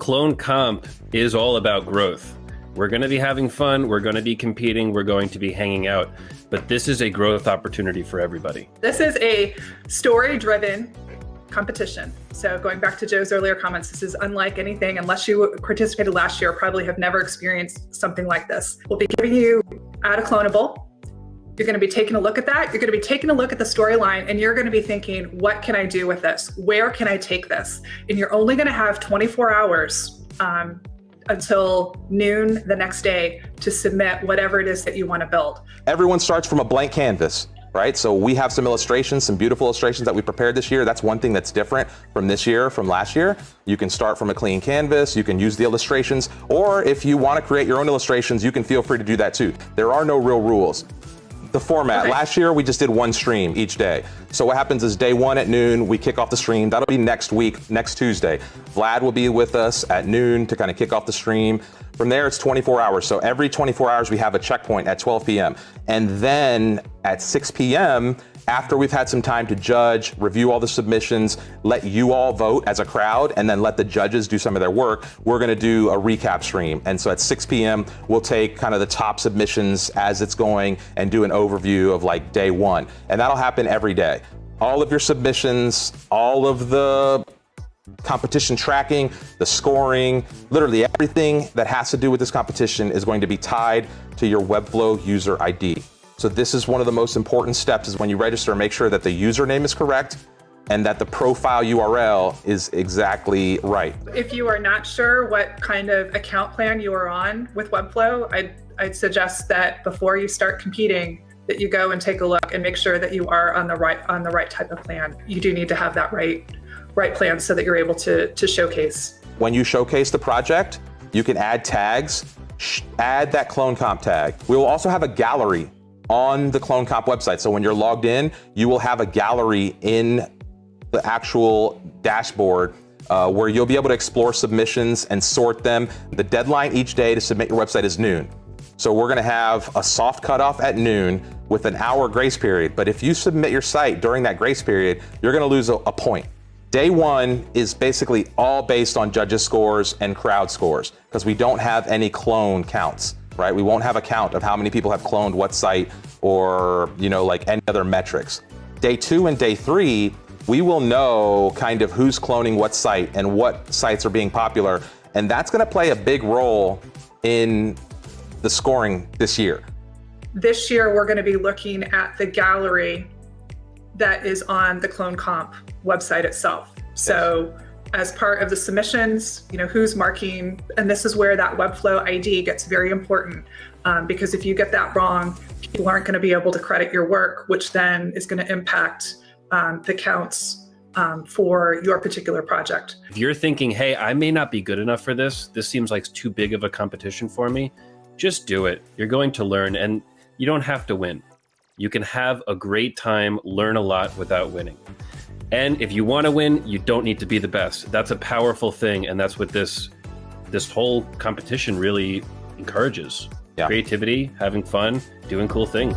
CloneComp is all about growth. We're going to be having fun. We're going to be competing. We're going to be hanging out. But this is a growth opportunity for everybody. This is a story-driven competition. So going back to Joe's earlier comments, this is unlike anything, unless you participated last year, probably have never experienced something like this. We'll be giving you Add a Clonable. You're going to be taking a look at that. You're going to be taking a look at the storyline, and you're going to be thinking, what can I do with this? Where can I take this? And you're only going to have 24 hours until noon the next day to submit whatever it is that you want to build. Everyone starts from a blank canvas, right? So we have some illustrations, some beautiful illustrations that we prepared this year. That's one thing that's different from this year, from last year. You can start from a clean canvas, you can use the illustrations, or if you want to create your own illustrations, you can feel free to do that too. There are no real rules. The format, okay. Last year we just did one stream each day. So what happens is day one at noon, we kick off the stream. That'll be next week, next Tuesday. Vlad will be with us at noon to kind of kick off the stream. From there, it's 24 hours. So every 24 hours, we have a checkpoint at 12 p.m. And then at 6 p.m., after we've had some time to judge, review all the submissions, let you all vote as a crowd, and then let the judges do some of their work, we're gonna do a recap stream. And so at 6 p.m., we'll take kind of the top submissions as it's going and do an overview of like day one. And that'll happen every day. All of your submissions, all of the competition tracking, the scoring, literally everything that has to do with this competition is going to be tied to your Webflow user ID. So this is one of the most important steps, is when you register, make sure that the username is correct and that the profile URL is exactly right. If you are not sure what kind of account plan you are on with Webflow, I'd suggest that before you start competing, that you go and take a look and make sure that you are on the right type of plan. You do need to have that right plan so that you're able to showcase. When you showcase the project, you can add tags, add that CloneComp tag. We will also have a gallery on the CloneComp website. So when you're logged in, you will have a gallery in the actual dashboard where you'll be able to explore submissions and sort them. The deadline each day to submit your website is noon. So we're gonna have a soft cutoff at noon with an hour grace period. But if you submit your site during that grace period, you're gonna lose a point. Day one is basically all based on judges' scores and crowd scores, because we don't have any clone counts. Right? We won't have a count of how many people have cloned what site or, like any other metrics. Day two and day three, we will know kind of who's cloning what site and what sites are being popular. And that's going to play a big role in the scoring this year. This year, we're going to be looking at the gallery that is on the CloneComp website itself. So as part of the submissions, who's marking, and this is where that Webflow ID gets very important, because if you get that wrong, people aren't going to be able to credit your work, which then is going to impact the counts for your particular project. If you're thinking, hey, I may not be good enough for this seems like too big of a competition for me, just do it. You're going to learn, and you don't have to win. You can have a great time, learn a lot without winning. And if you want to win, you don't need to be the best. That's a powerful thing, and that's what this whole competition really encourages. Yeah. Creativity, having fun, doing cool things.